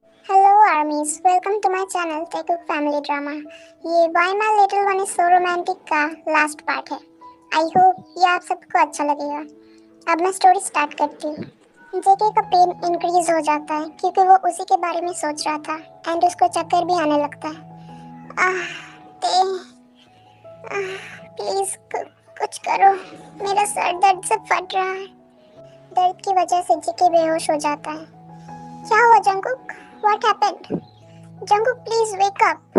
Hello armies, welcome to my channel Tekuk Family Drama। ये Why My Little One is So Romantic का last part है। I hope ये आप सबको अच्छा लगेगा। अब मैं स्टोरी स्टार्ट करती हूँ। जेके का पेन इंक्रीज हो जाता है क्योंकि वो उसी के बारे में सोच रहा था एंड उसको चक्कर भी आने लगता है। ते प्लीज कुछ करो, मेरा सर दर्द से फट रहा है। दर्द की वजह से जेके बेहोश हो जाता है। क्या हुआ Jungkook? What happened? Jungkook please wake up.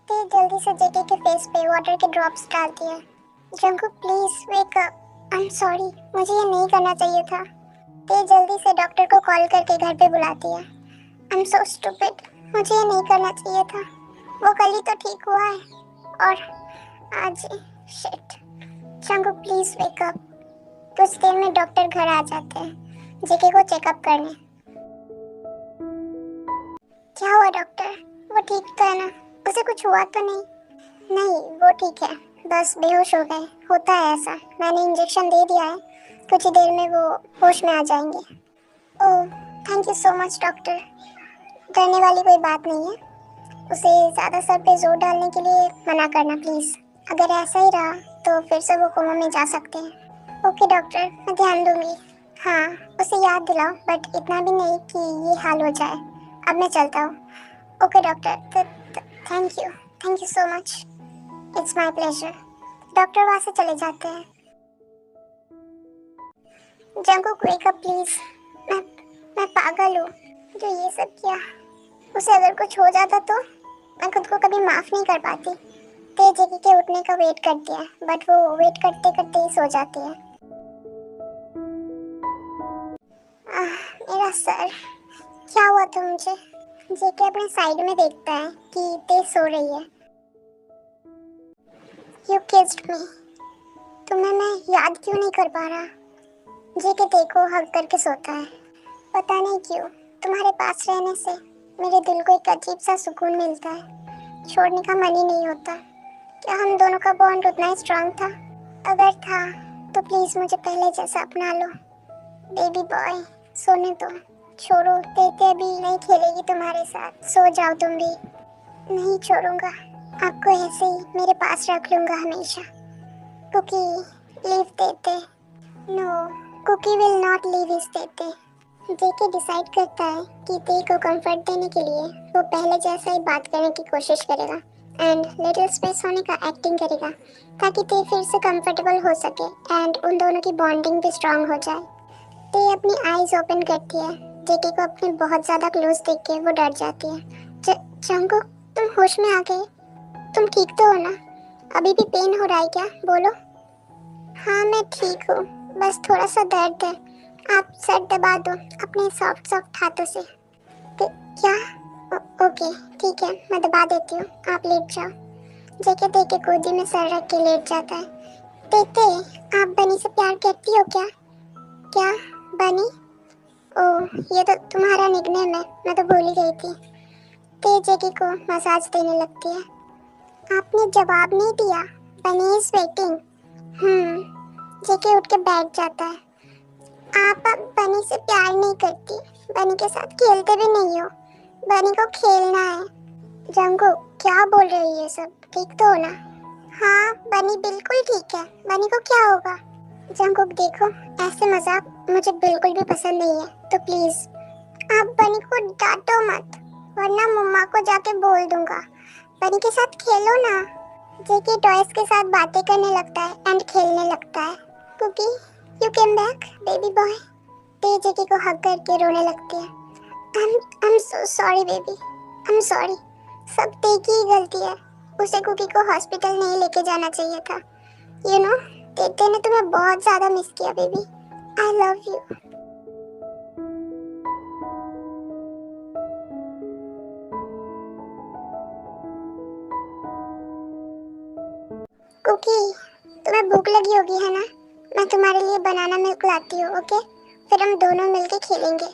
ते जल्दी से जेके के फेस पे वाटर के ड्रॉप्स डालती है। Jungkook please wake up. I am sorry, मुझे ये नहीं करना चाहिए था। ते जल्दी से डॉक्टर को कॉल करके घर पे बुलाती है। आई एम सो स्टूपिड, मुझे ये नहीं करना चाहिए था। वो कल ही तो ठीक हुआ है और आज shit. Jungkook please wake up. कुछ देर में डॉक्टर घर आ जाते हैं जेके को चेकअप करने। क्या हुआ डॉक्टर? वो ठीक तो है ना? उसे कुछ हुआ तो नहीं? नहीं, वो ठीक है, बस बेहोश हो गए। होता है ऐसा। मैंने इंजेक्शन दे दिया है, कुछ ही देर में वो होश में आ जाएंगे। Oh, thank you so much doctor. डरने वाली कोई बात नहीं है। उसे ज़्यादा सर पे जोर डालने के लिए मना करना प्लीज़। अगर ऐसा ही रहा तो फिर से वो कोमा में जा सकते हैं। ओके डॉक्टर, मैं ध्यान दूंगी। हाँ, उसे याद दिलाओ, बट इतना भी नहीं कि ये हाल हो जाए। अब मैं चलता हूँ। Okay doctor, thank you so much. It's my pleasure. Doctor वहाँ से चले जाते हैं। Jungkook wake up please. मैं मैं पागल हूँ जो ये सब किया। उसे अगर कुछ हो जाता तो मैं खुद को कभी माफ नहीं कर पाती। ते जेकी के उठने का वेट करती है, बट वो वेट करते करते ही सो जाती है। मेरा सर। क्या हुआ था मुझे? जेके अपने साइड में देखता है कि ते सो रही है। यू किस्ड मी। तुम्हें मैं याद क्यों नहीं कर पा रहा? जेके देखो हग करके सोता है। पता नहीं क्यों तुम्हारे पास रहने से मेरे दिल को एक अजीब सा सुकून मिलता है। छोड़ने का मन ही नहीं होता। क्या हम दोनों का बॉन्ड उतना ही स्ट्रांग था? अगर था तो प्लीज मुझे पहले जैसा अपना लो। बेबी बॉय, सोने दो। छोड़ो, तेते अभी नहीं खेलेगी तुम्हारे साथ। सो जाओ तुम भी। नहीं छोड़ूंगा आपको, ऐसे ही मेरे पास रख लूंगा हमेशा। Kookie, leave Taetae. No, Kookie will not leave his Taetae. JK decide करता है कि ते को कंफर्ट देने के लिए वो पहले जैसा ही बात करने की कोशिश करेगा एंड लिटिल स्पेस होने का एक्टिंग करेगा ताकि ते फिर से कंफर्टेबल हो सके एंड उन दोनों की बॉन्डिंग भी स्ट्रांग हो जाए। ते अपनी आईज ओपन करती है। जेके को अपने बहुत ज़्यादा क्लोज देख के वो डर जाती है। जंगकुक, तुम होश में आ गए? तुम ठीक तो हो ना? अभी भी पेन हो रहा है क्या? बोलो। हाँ मैं ठीक हूँ, बस थोड़ा सा दर्द है। आप सर दबा दो अपने सॉफ्ट सॉफ्ट हाथों से। क्या? ओके ठीक है, मैं दबा देती हूँ, आप लेट जाओ। जेके ते के गोदी में सर रख के लेट जाता है। तेते, आप बनी से प्यार करती हो क्या? क्या? बनी? ओह, ये तो तुम्हारा निकनेम है, मैं तो भूल ही गई थी। ते जेके को मसाज देने लगती है। आपने जवाब नहीं दिया। बनी इज वेटिंग। जेके उठ के बैठ जाता है। आप अब बनी से प्यार नहीं करती, बनी के साथ खेलते भी नहीं हो। बनी को खेलना है। जंगू, क्या बोल रही है ये सब? ठीक तो हो ना? हाँ, बनी बिल्कुल ठीक है। बनी को क्या होगा? जंगकुक देखो, ऐसे मजाक मुझे बिल्कुल भी पसंद नहीं है, तो प्लीज आप बनी को डांटो मत, वरना मम्मा को जाके बोल दूंगा। बनी के साथ खेलो ना। जेके टॉयज के साथ बातें करने लगता है एंड खेलने लगता है। Kookie, you came back baby boy. Tae JK को हग करके रोने लगती है। I am so sorry baby, I am sorry. सब ते की ही गलती है। उसे कुकी को हॉस्पिटल नहीं लेके जाना चाहिए था। यू नो, तेते ने तुम्हें बहुत ज्यादा मिस किया baby. I love you. Kookie, तुम्हें भूख लगी होगी है ना? मैं तुम्हारे लिए बनाना मिल्क लाती हूँ, ओके? फिर हम दोनों मिलके खेलेंगे।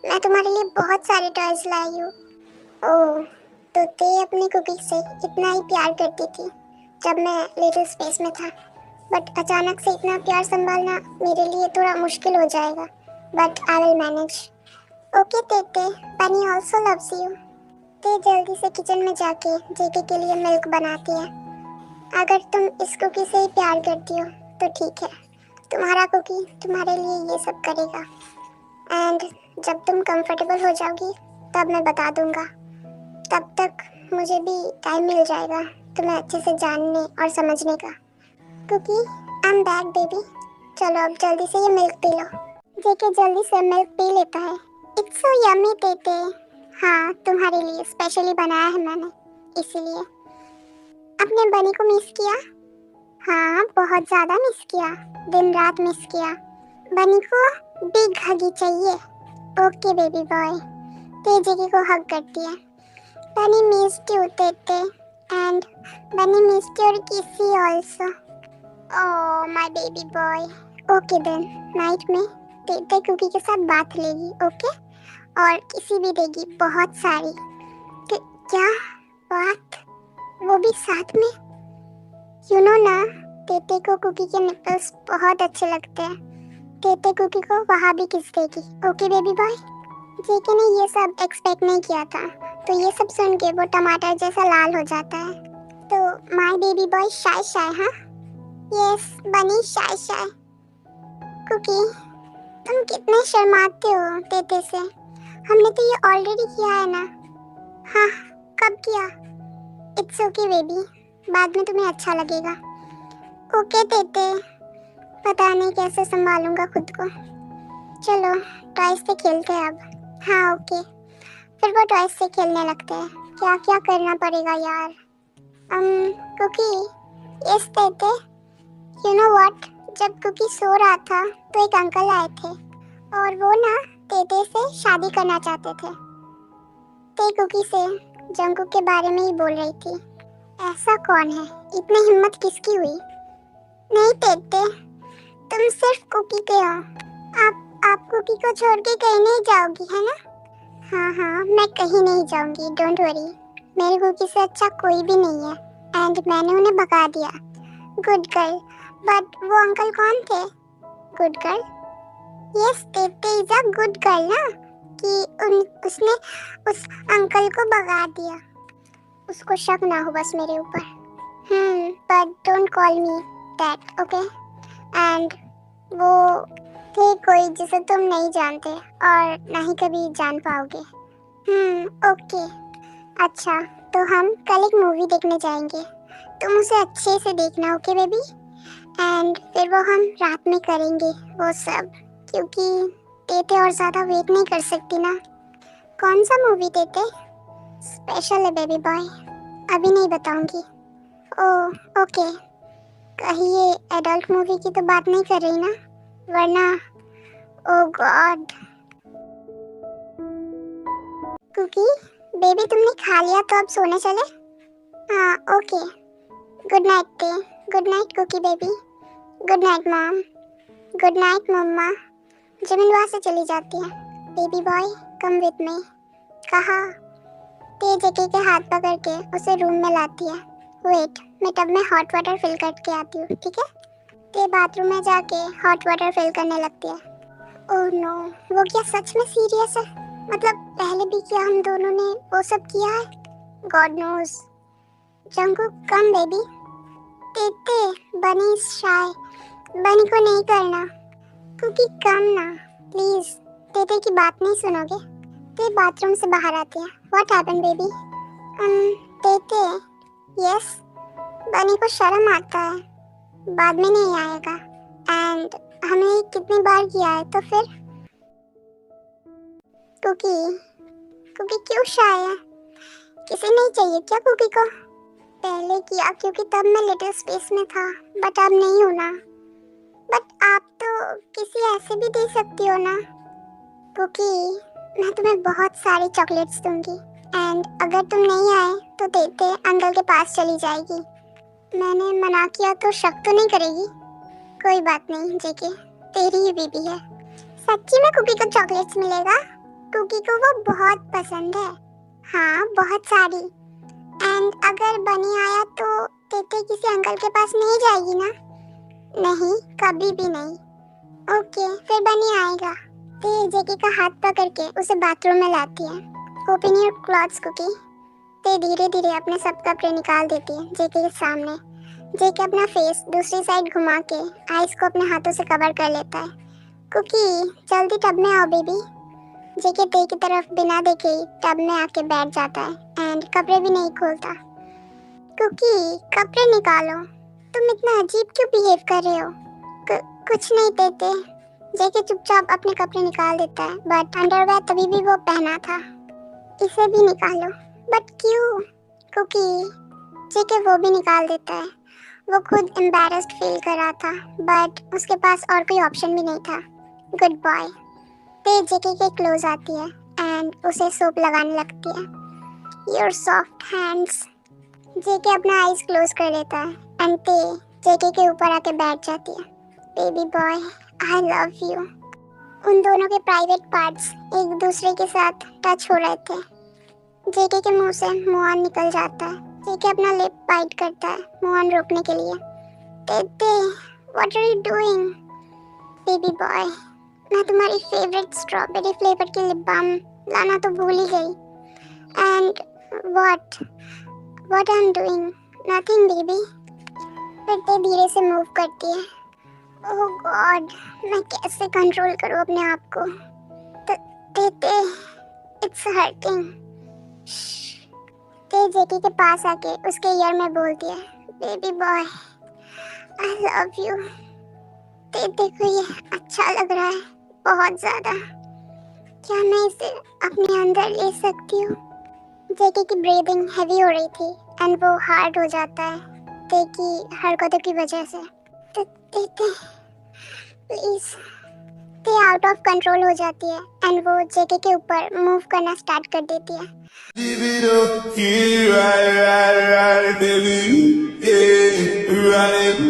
मैं तुम्हारे लिए बहुत सारे टॉयज लाई हूँ। ओह, तो ते अपनी कुकी से इतना ही प्यार करती थी जब मैं लिटिल स्पेस में था। बट अचानक से इतना प्यार संभालना मेरे लिए थोड़ा मुश्किल हो जाएगा। But I will manage. Okay तेते, बनी ऑल्सो लव्स यू। ते जल्दी से किचन में जाके जेके के लिए मिल्क बनाती है। अगर तुम इस कुकी से ही प्यार करती हो तो ठीक है, तुम्हारा कुकी तुम्हारे लिए ये सब करेगा। एंड जब तुम कंफर्टेबल हो जाओगी तब मैं बता दूंगा। तब तक मुझे भी टाइम मिल जाएगा तुम्हें अच्छे से जानने और समझने का। Kookie, I am back baby. चलो अब जल्दी से ये मिल्क पी लो। जेके जल्दी से मिल्क पी लेता है। इट्स सो यम्मी तेते। हाँ, तुम्हारे लिए स्पेशली बनाया है मैंने, इसीलिए। अपने बनी को मिस किया? हाँ, बहुत ज्यादा मिस किया, दिन रात मिस किया। बनी को बिग हगी चाहिए। Okay baby boy. Tae JK को हग करती है। Bunny missed you Taetae, and bunny missed your kissy also. Oh my baby boy. Okay then, night में तेते कुकी के साथ बात लेगी, ओके? और किसी भी देगी, बहुत सारी। क्या बात? वो भी साथ में? यू नो ना, तेते को कुकी के निपल्स बहुत अच्छे लगते हैं। तेते कुकी को वहाँ भी किस देगी, ओके बेबी बॉय? जेके ने ये सब एक्सपेक्ट नहीं किया था, तो ये सब सुन के वो टमाटर जैसा लाल हो जाता है। तो माय बेबी बॉय शाय शाय, हाँ? यस बनी, शाय शाय। कुकी, तुम कितने शर्माते हो तेते से। हमने तो ये ऑलरेडी किया है ना। हाँ, कब किया? इट्स ओके बेबी, बाद में तुम्हें अच्छा लगेगा। ओके तेते, पता नहीं कैसे संभालूंगा खुद को। चलो टॉयज से खेलते हैं अब। हाँ ओके। फिर वो टॉयज से खेलने लगते हैं। क्या क्या करना पड़ेगा यार। कुकी, यस तेते। यू नो व्हाट, जब कुकी सो रहा था तो एक अंकल आए थे और वो ना तेते से शादी करना चाहते थे। ते कुकी से जंगकुक के बारे में ही बोल रही थी। ऐसा कौन है? इतनी हिम्मत किसकी हुई? नहीं तेते, तुम सिर्फ कुकी के हो। आप कुकी को छोड़ के कहीं नहीं जाओगी, है ना? हाँ हाँ, मैं कहीं नहीं जाऊंगी, डोंट वरी। मेरी कुकी से अच्छा कोई भी नहीं है, एंड मैंने उन्हें भगा दिया। Good girl. बट वो अंकल कौन थे? Good girl? यस तेते इज अ गुड गर्ल ना, कि उसने उस अंकल को भगा दिया। उसको शक ना हो बस मेरे ऊपर। But don't call me that, okay? And वो थे कोई जिसे तुम नहीं जानते और ना ही कभी जान पाओगे। ओके। अच्छा, तो हम कल एक मूवी देखने जाएंगे। तुम उसे अच्छे से देखना, ओके बेबी? एंड फिर वो हम रात में करेंगे वो सब, क्योंकि तेते और ज़्यादा वेट नहीं कर सकती ना। कौन सा मूवी तेते? स्पेशल है बेबी बॉय, अभी नहीं बताऊंगी। Oh okay. कहीं ये एडल्ट मूवी की तो बात नहीं कर रही ना, वरना ओह गॉड। कुकी बेबी, तुमने खा लिया तो अब सोने चले? हाँ okay. Good night Tae. Good night cookie baby. Good night mom. Good night mama. जमीन वहाँ से चली जाती है। Baby boy come with me. कहा? ते जेके के हाथ पकड़ के उसे रूम में लाती है। वेट, मैं टब में हॉट वाटर फिल करके आती हूँ, ठीक है? ते बाथरूम में जाके हॉट वाटर फिल करने लगती है। ओह नो, वो क्या सच में सीरियस है? मतलब पहले भी क्या हम दोनों ने वो सब किया है? God knows. Jungkook come baby. Taetae, bunny शाय, बनी को नहीं करना। कुकी कम ना, प्लीज। तेते की बात नहीं सुनोगे? ते बाथरूम से बाहर आती है। What happened baby? तेते, यस। बनी को शर्म आता है, बाद में नहीं आएगा। एंड हमने कितनी बार किया है तो फिर? कुकी, कुकी क्यों शाय है? किसे नहीं चाहिए क्या कुकी को? पहले किया क्योंकि तब मैं लिटिल स्पेस में था, बट अब नहीं हूँ ना। बट आप तो किसी ऐसे भी दे सकती हो ना। कुकी, मैं तुम्हें बहुत सारी चॉकलेट्स दूंगी, एंड अगर तुम नहीं आए तो तेते अंकल के पास चली जाएगी। मैंने मना किया तो शक तो नहीं करेगी? कोई बात नहीं जेके, तेरी ही बीबी है। सच्ची में कुकी को चॉकलेट्स मिलेगा? कुकी को वो बहुत पसंद है। हाँ, बहुत सारी। एंड अगर बनी आया तो तेते किसी अंकल के पास नहीं जाएगी ना? नहीं, कभी भी नहीं। ओके, फिर बनी आएगा। ते जेके का हाथ पकड़ के उसे बाथरूम में लाती है। Open your clothes Kookie. Tae धीरे धीरे अपने सब कपड़े निकाल देती है जेके के सामने। जेके अपना फेस दूसरी साइड घुमा के आइस को अपने हाथों से कवर कर लेता है। कुकी जल्दी टब में आओ बेबी। जेके ते की तरफ बिना देखे ही टब में आके बैठ जाता है एंड कपड़े भी नहीं खोलता। कुकी कपड़े निकालो, तुम इतना अजीब क्यों बिहेव कर रहे हो? कुछ नहीं देते। जेके चुपचाप अपने कपड़े निकाल देता है बट अंडरवेयर तभी भी वो पहना था। इसे भी निकालो। बट क्यों? कुकी जेके वो भी निकाल देता है। वो खुद एम्बैरेस्ड फील कर रहा था बट उसके पास और कोई ऑप्शन भी नहीं था। Good boy. ते जेके के क्लोज आती है एंड उसे सोप लगाने लगती है। Your soft hands. जेके अपना आईज क्लोज कर लेता है एंड ते जेके के ऊपर आके बैठ जाती है। Baby boy I love you. उन दोनों के प्राइवेट पार्ट्स एक दूसरे के साथ टच हो रहे थे। जेके के मुंह से मुआन निकल जाता है। जेके अपना लिप बाइट करता है मुआन रोकने के लिए। Tae what are you doing? Baby boy मैं तुम्हारी फेवरेट स्ट्रॉबेरी फ्लेवर की लिप बाम लाना तो भूल ही गई। And what I am doing? Nothing baby. फिर ते धीरे से मूव करती है। ओह गॉड मैं कैसे कंट्रोल करूं अपने आप को? ते इट्स हर्टिंग। ते जेकी के पास आके उसके ईयर में बोलती है baby boy I love you. ते देखो ये अच्छा लग रहा है बहुत ज्यादा। क्या मैं इसे अपने अंदर ले सकती हूँ? जेकी की ब्रीदिंग हैवी हो रही थी एंड वो हार्ड हो जाता है ते की हरकतों की वजह से। ते प्लीज। ते आउट ऑफ कंट्रोल हो जाती है एंड वो जेके के ऊपर मूव करना स्टार्ट कर देती है। Give it up, yeah, right, baby, yeah, right,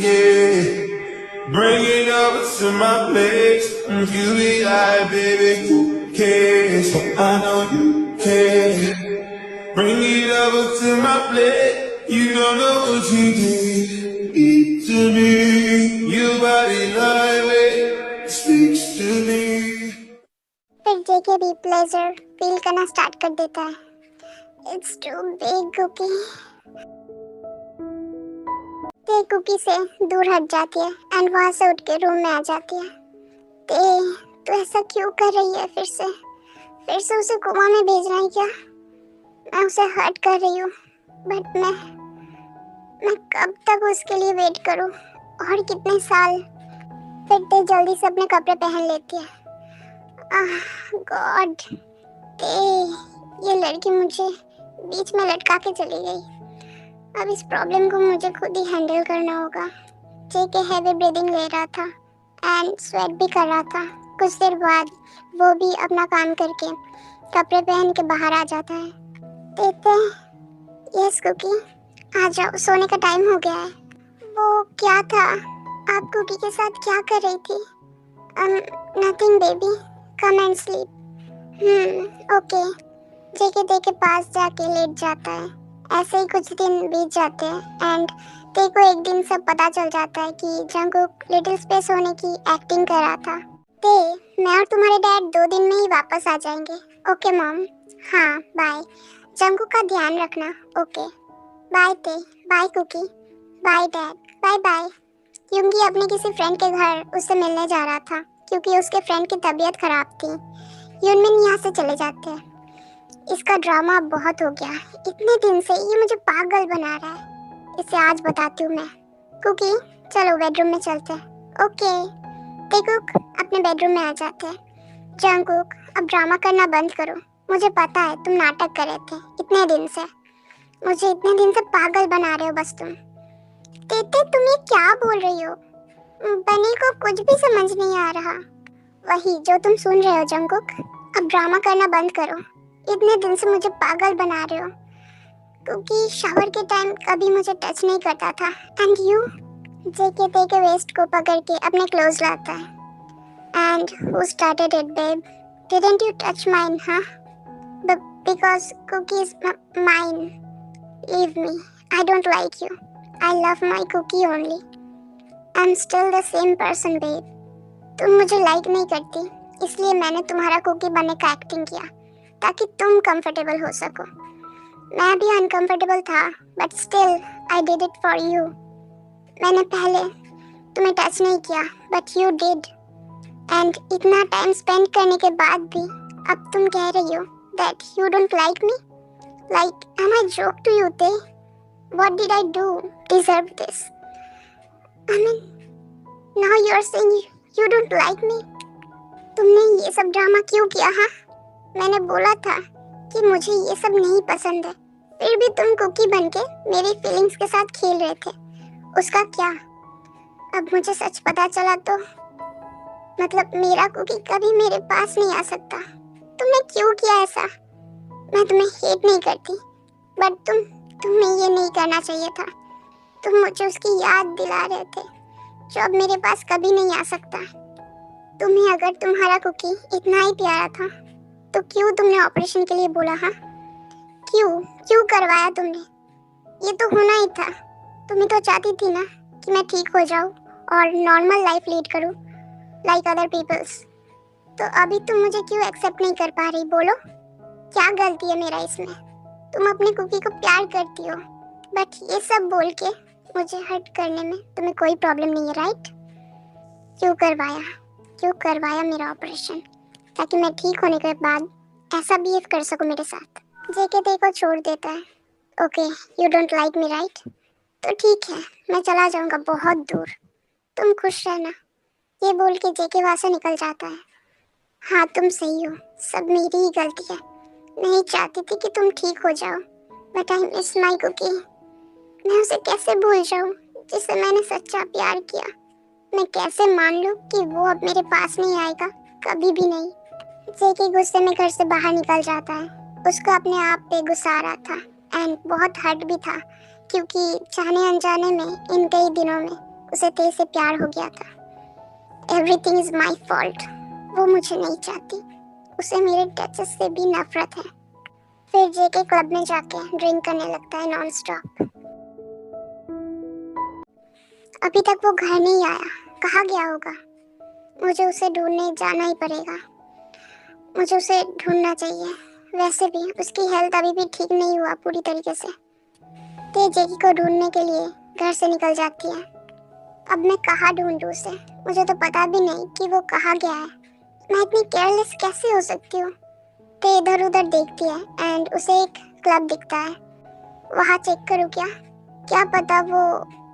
yeah. Bring it over to my place, you be like, baby, who cares? I know you care. Bring it over to my place, you don't know what you did to me. Your body like speaks to me. फिर जेके भी pleasure feel करना start कर देता है। It's too big Kookie. Tae Kookie से दूर हट जाती है एंड वहां से उठ के रूम में आ जाती है। ते तू ऐसा क्यों कर रही है? फिर से उसे कोमा में भेजना है क्या? मैं उसे हर्ट कर रही हूँ बट मैं कब तक उसके लिए वेट करूँ? और कितने साल? फिर ते जल्दी से अपने कपड़े पहन लेती है। गॉड ते ये लड़की मुझे बीच में लटका के चली गई। अब इस प्रॉब्लम को मुझे खुद ही हैंडल करना होगा। जेके हैवी ब्रीदिंग ले रहा था एंड स्वेट भी कर रहा था। कुछ देर बाद वो भी अपना काम करके कपड़े पहन के बाहर आ जाता है। तेते यस कुकी आ जाओ सोने का टाइम हो गया है। वो क्या था? आप कुकी के साथ क्या कर रही थी? Nothing baby come and sleep. Okay. JK Tae के पास जाके लेट जाता है। ऐसे ही कुछ दिन बीत जाते हैं एंड ते को एक दिन सब पता चल जाता है कि जंगकुक लिटिल स्पेस होने की एक्टिंग कर रहा था। ते मैं और तुम्हारे डैड 2 दिन में ही वापस आ जाएंगे। Okay mom. हाँ बाय। जंगकुक का ध्यान रखना। Okay bye Tae. Bye cookie. Bye dad. Bye bye. Yoongi अपने किसी फ्रेंड के घर उससे मिलने जा रहा था क्योंकि उसके फ्रेंड की तबीयत खराब थी। युनमिन यहाँ से चले जाते हैं। इसका ड्रामा बहुत हो गया। इतने दिन से ये मुझे पागल बना रहा है। इसे आज बताती हूँ मैं। कुकी चलो बेडरूम में चलते हैं। ओके। तेकुक अपने बेडरूम में आ जाते हैं। जंगकुक अब ड्रामा करना बंद करो। मुझे पता है तुम नाटक कर रहे थे इतने दिन से। मुझे इतने दिन से पागल बना रहे हो बस तुम। तेते तुम ये क्या बोल रही हो? बनी को कुछ भी समझ नहीं आ रहा। वही जो तुम सुन रहे हो जंगकुक। अब ड्रामा करना बंद करो। इतने दिन से मुझे पागल बना रहे हो क्योंकि शावर के टाइम कभी मुझे टच नहीं करता था। And you? जेके ते के वेस्ट को पकड़ के अपने क्लोज लाता है। And who started it babe? Didn't you touch mine? हाँ because cookie is mine. Leave me. I don't like you. I love my cookie only. I am still the same person babe. तुम मुझे like नहीं करती इसलिए मैंने तुम्हारा cookie बनने का एक्टिंग किया ताकि तुम कंफर्टेबल हो सको। मैं भी अनकंफर्टेबल था, but still I did it for you. मैंने पहले तुम्हें टच नहीं किया, बट यू डिड। एंड इतना टाइम स्पेंड करने के बाद भी अब तुम कह रही हो that you don't like me. Like am I joke to you Tae? What did I do deserve this? I mean now you are saying you don't like me. तुमने ये सब ड्रामा क्यों किया? हाँ, मैंने बोला था कि मुझे ये सब नहीं पसंद है, फिर भी तुम कुकी बनके मेरी फीलिंग्स के साथ खेल रहे थे। उसका क्या? अब मुझे सच पता चला तो मतलब मेरा कुकी कभी मेरे पास नहीं आ सकता। तुमने क्यों किया ऐसा? मैं तुम्हें हेट नहीं करती, बट तुम्हें ये नहीं करना चाहिए था। तुम मुझे उसकी याद दिला रहे थे जो अब मेरे पास कभी नहीं आ सकता। तुम्हें अगर तुम्हारा कुकी इतना ही प्यारा था तो क्यों तुमने ऑपरेशन के लिए बोला? हाँ, क्यों करवाया तुमने? ये तो होना ही था। तुम ही तो चाहती थी ना कि मैं ठीक हो जाऊं और नॉर्मल लाइफ लीड करूं लाइक अदर पीपल्स। तो अभी तुम मुझे क्यों एक्सेप्ट नहीं कर पा रही? बोलो, क्या गलती है मेरा इसमें? तुम अपने कुकी को प्यार करती हो, बट ये सब बोल के मुझे हर्ट करने में तुम्हें कोई प्रॉब्लम नहीं है, राइट? क्यों करवाया मेरा ऑपरेशन? ताकि मैं ठीक होने के बाद ऐसा बिहेव कर सकूं मेरे साथ। जेके देखो छोड़ देता है। Okay, you don't like me, right? तो ठीक है, मैं चला जाऊंगा बहुत दूर। तुम खुश रहना। ये बोल के जेके वहां से निकल जाता है। हाँ, तुम सही हो, सब मेरी ही गलती है। नहीं चाहती थी कि तुम ठीक हो जाओ, but I miss my Kookie. मैं उसे कैसे भूल जाऊं जिसे मैंने सच्चा प्यार किया? मैं कैसे मान लूं कि वो अब मेरे पास नहीं आएगा? कभी भी नहीं। जेके गुस्से में घर से बाहर निकल जाता है। उसको अपने आप पे गुस्सा आ रहा था एंड बहुत हर्ट भी था, क्योंकि जाने अनजाने में इन कई दिनों में उसे तेज से प्यार हो गया था। Everything is my fault. वो मुझे नहीं चाहती, उसे मेरे टचेस से भी नफरत है। फिर जेके क्लब में जाके ड्रिंक करने लगता है नॉन स्टॉप। अभी तक वो घर नहीं आया, कहाँ गया होगा? मुझे उसे ढूंढने जाना ही पड़ेगा। मुझे उसे ढूंढना चाहिए। वैसे भी उसकी हेल्थ अभी भी ठीक नहीं हुआ पूरी तरीके से। ते जेकी को ढूंढने के लिए घर से निकल जाती है। अब मैं कहाँ ढूंढूं उसे? मुझे तो पता भी नहीं कि वो कहाँ गया है। मैं इतनी केयरलेस कैसे हो सकती हूँ? ते इधर उधर देखती है एंड उसे एक क्लब दिखता है। वहाँ चेक करूँ क्या? क्या पता वो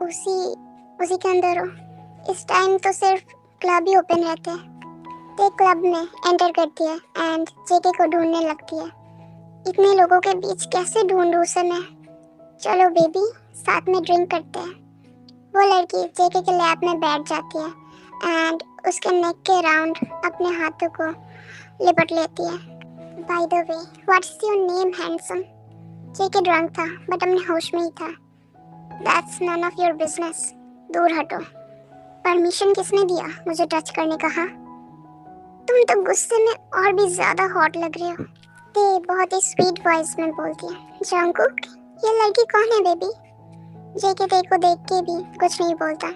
उसी के अंदर हो। इस टाइम तो सिर्फ क्लब ही ओपन रहते हैं। ते क्लब में एंटर करती है एंड जेके को ढूंढने लगती है। इतने लोगों के बीच कैसे ढूंढूं उसे मैं? चलो बेबी, साथ में ड्रिंक करते हैं। वो लड़की जेके के लैब में बैठ जाती है एंड उसके नेक के राउंड अपने हाथों को लिपट लेती है। By the way, what's your name handsome? JK drunk था बट अपने होश में ही था। That's none of your business. दूर हटो। परमिशन किसने दिया मुझे टच करने का? हाँ, तुम तो गुस्से में और भी ज्यादा हॉट लग रहे हो। ते बहुत ही स्वीट वॉइस में बोलती है। जंगकुक, ये लड़की कौन है बेबी? जेके ते को देख के भी कुछ नहीं बोलता।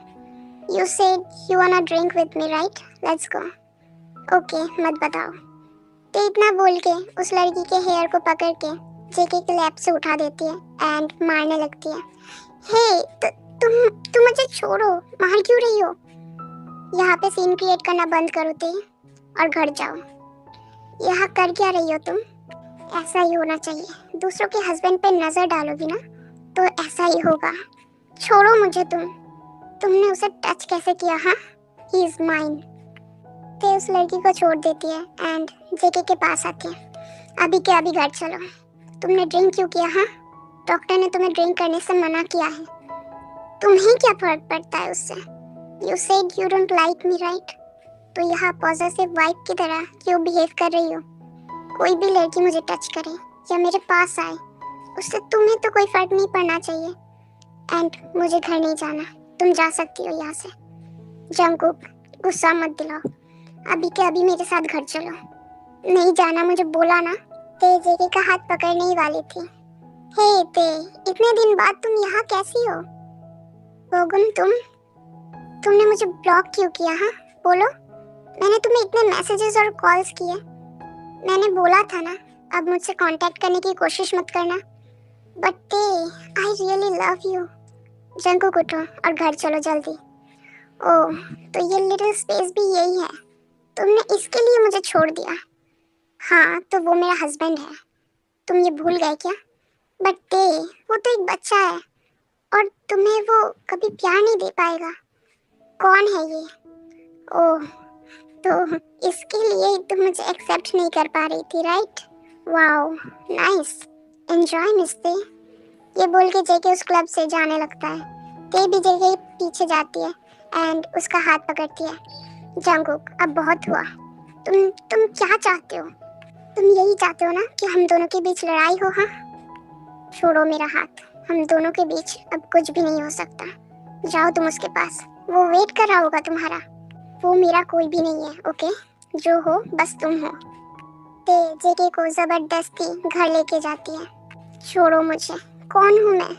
You said you वांना drink with me, right? Let's go. Okay, मत बताओ। ते इतना बोल के उस लड़की के हेयर को पकड़ के जेके के लैब से उठा देती है एंड मारने लगती है। हे, तुम मुझे छोड़ो, मार क्यों रही हो? यहाँ पे सीन क्रिएट करना बंद करो ते और घर जाओ। यहाँ कर क्या रही हो तुम? ऐसा ही होना चाहिए। दूसरों के हस्बैंड पे नजर डालोगी ना तो ऐसा ही होगा। छोड़ो मुझे तुमने उसे टच कैसे किया? हाँ, ही इज माइन। ते उस लड़की को छोड़ देती है एंड जेके के पास आती है। अभी के अभी घर चलो। तुमने ड्रिंक क्यों किया? हाँ, डॉक्टर ने तुम्हें ड्रिंक करने से मना किया है। तुम्हें क्या फर्क पड़ता है उससे? You said you don't like me, right? तो यहाँ पॉजेसिव वाइफ की तरह क्यों बिहेव कर रही हो? कोई भी लड़की मुझे टच करे या मेरे पास आए, उससे तुम्हें तो कोई फर्क नहीं पड़ना चाहिए। एंड मुझे घर नहीं जाना, तुम जा सकती हो यहाँ से। जंगकुक, गुस्सा मत दिलाओ। अभी के अभी मेरे साथ घर चलो। नहीं जाना मुझे बोला ना। ते जेके का हाथ पकड़ने ही वाली थी। हे ते, इतने दिन बाद तुम यहाँ कैसी हो? बोगुन, तुमने मुझे ब्लॉक क्यों किया? हाँ, बोलो। मैंने तुम्हें इतने मैसेजेस और कॉल्स किए, मैंने बोला था ना अब मुझसे कांटेक्ट करने की कोशिश मत करना, but I really love you. Jungkook उठो और घर चलो जल्दी। ओह, तो ये लिटिल स्पेस भी यही है, तुमने इसके लिए मुझे छोड़ दिया। हाँ, तो वो मेरा हस्बैंड है, तुम ये भूल गए क्या? बट वो तो एक बच्चा है और तुम्हें वो कभी प्यार नहीं दे पाएगा। कौन है ये? ओह, तो इसके लिए तुम मुझे एक्सेप्ट नहीं कर पा रही थी, right? Wow, nice, enjoy mister. ये बोल के जेके उस क्लब से जाने लगता है। ते भी जेके के पीछे जाती है एंड उसका हाथ पकड़ती है। जंगकुक, अब बहुत हुआ। तुम क्या चाहते हो? तुम यही चाहते हो ना कि हम दोनों के बीच लड़ाई हो? हाँ, छोड़ो मेरा हाथ, हम दोनों के बीच अब कुछ भी नहीं हो सकता। जाओ तुम उसके पास, वो वेट कर रहा होगा तुम्हारा। वो मेरा कोई भी नहीं है, ओके? जो हो बस तुम हो। ते जेके को जबरदस्ती घर लेके जाती है। छोड़ो मुझे, कौन हूँ मैं?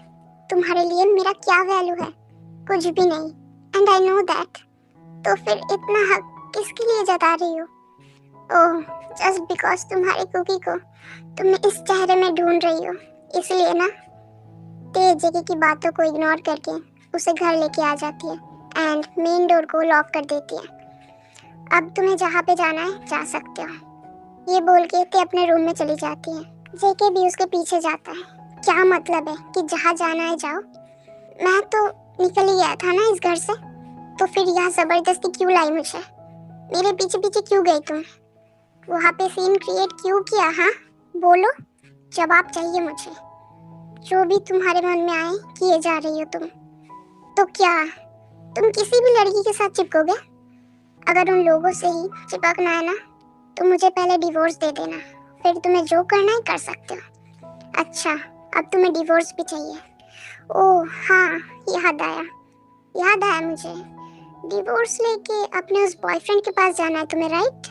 तुम्हारे लिए मेरा क्या वैल्यू है? कुछ भी नहीं, एंड आई नो दैट। तो फिर इतना हक किसके लिए जता रही हो? ओह, जस्ट बिकॉज तुम्हारे कुकी को तुम इस चेहरे में ढूंढ रही हो, इसलिए ना? ते जेके की बातों को इग्नोर करके उसे घर लेके आ जाती है एंड मेन डोर को लॉक कर देती है। अब तुम्हें जहाँ पे जाना है जा सकते हो, ये बोल के ते अपने रूम में चली जाती है। जेके भी उसके पीछे जाता है। क्या मतलब है कि जहाँ जाना है जाओ? मैं तो निकल ही गया था ना इस घर से, तो फिर यहाँ जबरदस्ती क्यों लाई मुझे? मेरे पीछे पीछे क्यों गई तुम? वहाँ पे सीन क्रिएट क्यों किया? हाँ बोलो, जवाब चाहिए मुझे। जो भी तुम्हारे मन में आए किए जा रही हो तुम। तो क्या तुम किसी भी लड़की के साथ चिपकोगे? अगर उन लोगों से ही चिपकना है ना तो मुझे पहले डिवोर्स दे देना, फिर तुम्हें जो करना है कर सकते हो। अच्छा, अब तुम्हें डिवोर्स भी चाहिए? ओह हाँ, याद आया मुझे। डिवोर्स लेके अपने उस बॉयफ्रेंड के पास जाना है तुम्हें, राइट?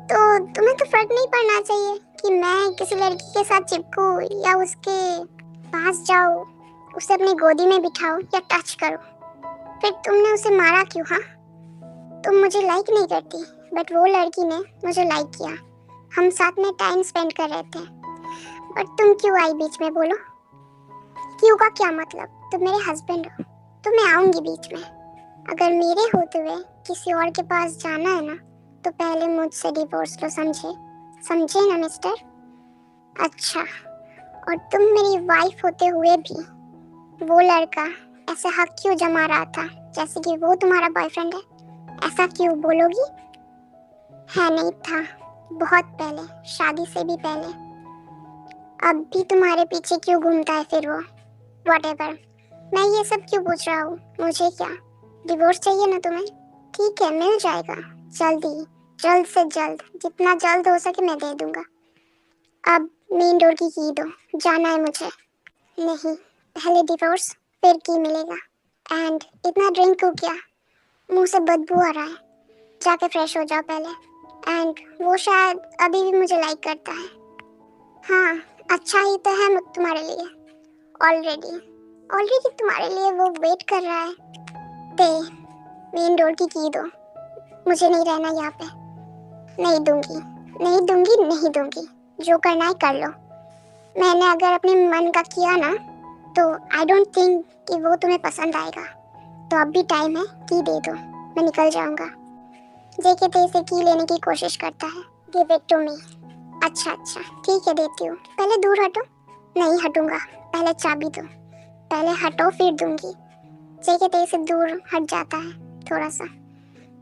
तो तुम्हें तो फर्क नहीं पड़ना चाहिए कि मैं किसी लड़की के साथ चिपकूं या उसके पास जाऊं, उसे अपनी गोदी में बिठाओ या टच करो। फिर तुमने उसे मारा क्यों? हाँ, तुम मुझे लाइक नहीं करती, बट वो लड़की ने मुझे लाइक किया। हम साथ में टाइम स्पेंड कर रहे थे, बट तुम क्यों आई बीच में? बोलो, क्यों का क्या मतलब? तुम मेरे हस्बैंड हो तो मैं आऊंगी बीच में। अगर मेरे होते हुए किसी और के पास जाना है ना तो पहले मुझसे डिवोर्स लो, समझे ना मिस्टर? अच्छा, और तुम मेरी वाइफ होते हुए भी वो लड़का ऐसे हक क्यों जमा रहा था जैसे कि वो तुम्हारा बॉयफ्रेंड है? ऐसा क्यों बोलोगी? है नहीं था, बहुत पहले, शादी से भी पहले। अब भी तुम्हारे पीछे क्यों घूमता है फिर वो? व्हाटएवर, मैं ये सब क्यों पूछ रहा हूँ? मुझे क्या, डिवोर्स चाहिए ना तुम्हें? ठीक है, मिल जाएगा जल्दी, जल्द से जल्द, जितना जल्द हो सके मैं दे दूंगा। अब मेन डोर की दो, जाना है मुझे। नहीं, पहले डिवोर्स फिर की मिलेगा। एंड इतना ड्रिंक हो क्या? मुंह से बदबू आ रहा है, जाके फ्रेश हो जाओ पहले। एंड वो शायद अभी भी मुझे लाइक करता है। हाँ, अच्छा ही तो है तुम्हारे लिए। ऑलरेडी तुम्हारे लिए वो वेट कर रहा है। ते मेन डोर की दो, मुझे नहीं रहना यहाँ पे। नहीं दूंगी, जो करना है कर लो। मैंने अगर अपने मन का किया ना तो आई डोंट थिंक कि वो तुम्हें पसंद आएगा। तो अब भी टाइम है, की दे दो, मैं निकल जाऊंगा। जेके ते से की लेने की कोशिश करता है। Give it to me. अच्छा ठीक है, देती हूँ, पहले दूर हटो। नहीं हटूंगा, पहले चाबी दो। पहले हटो फिर दूंगी। जेके ते से दूर हट जाता है थोड़ा सा।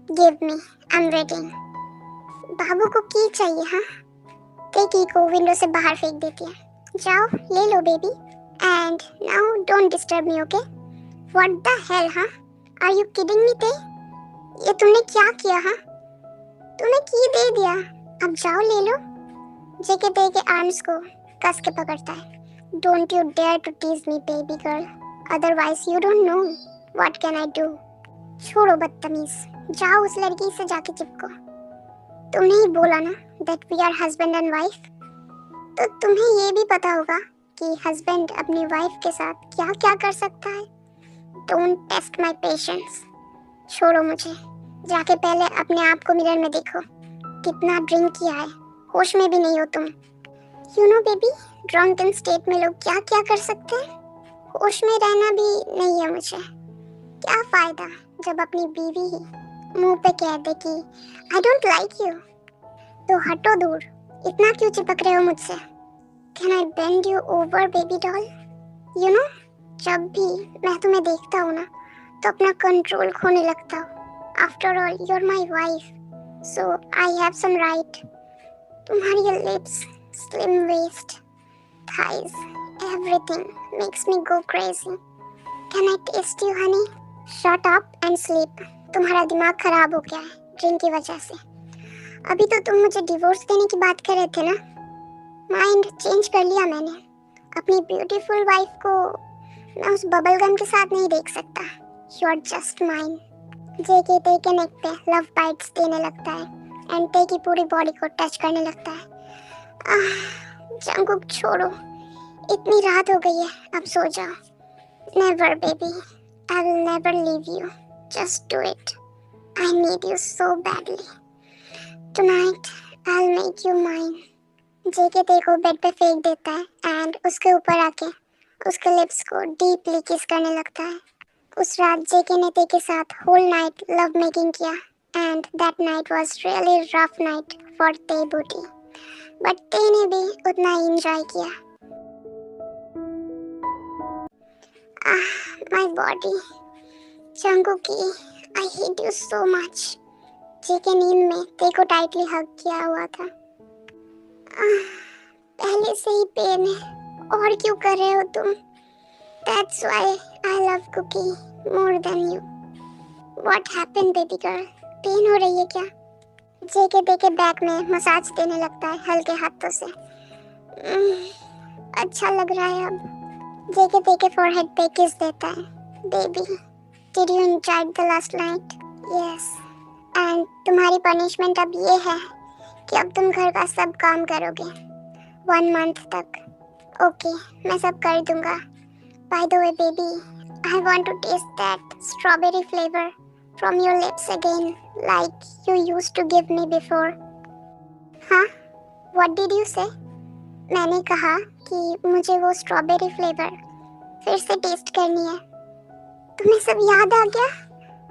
Give me, I am waiting. बाबू को की चाहिए? हाँ, ते की को विंडो से बाहर फेंक देती है। जाओ ले लो baby, and now don't disturb me, okay? What the hell? हाँ, are you kidding me Tae? ये तुमने क्या किया? हाँ, तुमने की दे दिया, अब जाओ ले लो। जेके ते के आर्म्स को कस के पकड़ता है। Don't you dare to tease me baby girl, otherwise you don't know what can I do. छोड़ो बदतमीज, जाओ उस लड़की से जाके चिपको। तुमने ही बोला ना that we are husband and wife, तो तुम्हें ये भी पता होगा कि हस्बैंड अपनी वाइफ के साथ क्या क्या कर सकता है। डोंट टेस्ट माय पेशेंस, छोड़ो मुझे, जाके पहले अपने आप को मिरर में देखो, कितना ड्रिंक किया है, होश में भी नहीं हो तुम। You know baby, drunken state में लोग क्या क्या कर सकते हैं, होश में रहना भी नहीं है मुझे। क्या फायदा जब अपनी बीवी ही मुंह पे कह दे कि आई डोंट लाइक यू, तो हटो दूर, इतना क्यों चिपक रहे हो मुझसे। Can I bend you over baby doll. You know, जब भी मैं तुम्हें देखता हूँ ना तो अपना कंट्रोल खोने लगता हूँ। After all you are my wife, so I have some right. तुम्हारी ये lips, slim waist, thighs, everything makes me go crazy. Can I taste you, honey? Shut up and sleep. तुम्हारा दिमाग खराब हो गया है ड्रिंक की वजह से। अभी तो तुम मुझे डिवोर्स देने की बात कर रहे थे ना, माइंड चेंज कर लिया मैंने। अपनी ब्यूटीफुल वाइफ को मैं उस बबल गम के साथ नहीं देख सकता। You are just mine. JK Tae के नेक पे लव बाइट्स देने लगता है एंड ते की पूरी बॉडी को टच करने लगता है। जंगकुक छोड़ो, इतनी रात हो गई है, अब सो जाओ। Never baby, I will never leave you, just do it, I need you so badly. Tonight I will make you mine. JK Tae को बेड पे फेंक देता है एंड उसके ऊपर आके उसके लिप्स को डीपली किस करने लगता है। उस रात जेके ने ते के साथ होल नाइट लव मेकिंग किया and that night was really rough night for Tae booty, but Tae ने भी उतना ही एंजॉय किया। My body, Jungkookie, I hate you so much. JK नींद में ते को टाइटली हग किया हुआ था। पहले से ही पेन है, और क्यों कर रहे हो तुम? That's why I love Cookie more than you. What happened, baby girl? Pain हो रही है क्या? जेके देके बैक में मसाज देने लगता है हल्के हाथों से। अच्छा लग रहा है अब। जेके देके फोरहेड पे किस देता है। Baby, did you enjoy the last night? Yes. And तुम्हारी पनिशमेंट अब ये है कि अब तुम घर का सब काम करोगे 1 month तक। ओके, मैं सब कर दूंगा। By the way, baby, I want to taste that strawberry flavor from your lips again, like you used to give me before. हाँ? What did you say? मैंने कहा कि मुझे वो स्ट्रॉबेरी फ्लेवर फिर से टेस्ट करनी है। तुम्हें सब याद आ गया?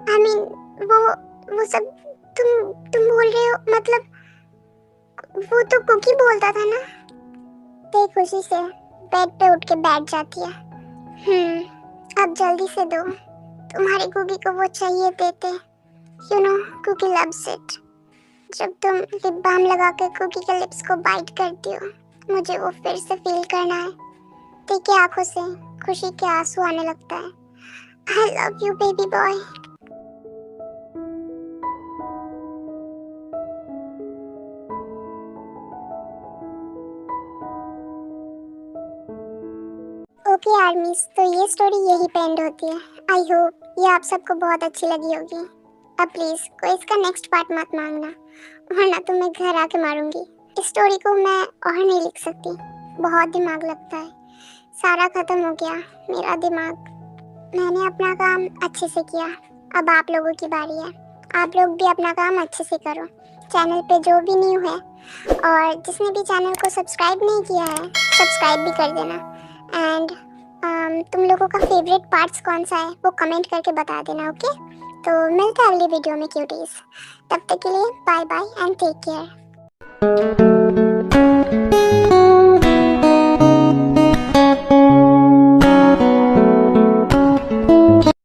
I mean, वो सब तुम बोल रहे हो, मतलब वो तो कुकी बोलता था ना? ते खुशी से बेड पे उठ के बैठ जाती है। अब जल्दी से दो, तुम्हारी कुकी को वो चाहिए देते। You know, Kookie loves it. जब तुम लिप बाम लगा के कुकी के लिप्स को बाइट करती हो, मुझे वो फिर से फील करना है। ते की आंखों से खुशी के आंसू आने लगता है। आई love you baby boy. Okay आर्मीज, तो ये स्टोरी यही पे एंड होती है। आई होप ये आप सबको बहुत अच्छी लगी होगी। अब प्लीज़ कोई इसका नेक्स्ट पार्ट मत मांगना, वरना तो मैं घर आके मारूंगी। इस स्टोरी को मैं और नहीं लिख सकती, बहुत दिमाग लगता है। सारा खत्म हो गया मेरा दिमाग। मैंने अपना काम अच्छे से किया, अब आप लोगों की बारी है। आप लोग भी अपना काम अच्छे से करो। चैनल पे जो भी न्यू है और जिसने भी चैनल को सब्सक्राइब नहीं किया है, सब्सक्राइब भी कर देना। एंड तुम लोगों का फेवरेट पार्ट्स कौन सा है वो कमेंट करके बता देना। ओके, तो मिलते हैं अगली वीडियो में क्यूटीज। तब तक के लिए bye bye and take care.